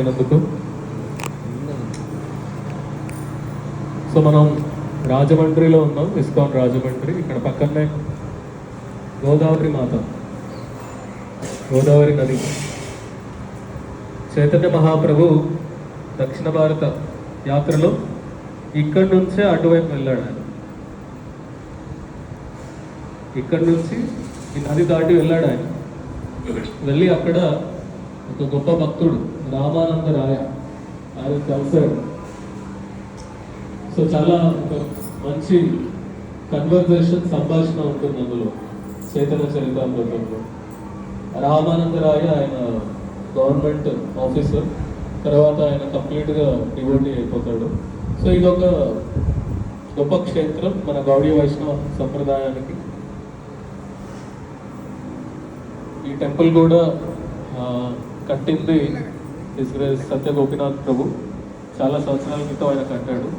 అయినందుకు. సో మనం రాజమండ్రిలో ఉన్నాం, ఇస్కాన్ రాజమండ్రి. ఇక్కడ పక్కనే గోదావరి మాత, గోదావరి నది. చైతన్య మహాప్రభు దక్షిణ భారత యాత్రలో ఇక్కడి నుంచే అటువైపు వెళ్ళాడు. ఆయన ఇక్కడి నుంచి ఈ నది దాటి వెళ్ళాడు. ఆయన వెళ్ళి అక్కడ ఒక గొప్ప భక్తుడు రామానంద రాయ ఆయన కలిశాడు. సో చాలా ఒక మంచి కన్వర్జేషన్, సంభాషణ ఉంటుంది అందులో చైతన్య చరితామృతంలో. రామానంద రాయ ఆయన గవర్నమెంట్ ఆఫీసర్, తర్వాత ఆయన కంప్లీట్గా డివోటీ అయిపోతాడు. సో ఇదొక గొప్ప క్షేత్రం మన గౌడీ వైష్ణవ సంప్రదాయానికి. ఈ టెంపుల్ కూడా కట్టింది సత్య గోపీనాథ్ ప్రభు. చాలా సంవత్సరాల క్రితం ఆయన కట్టాడు.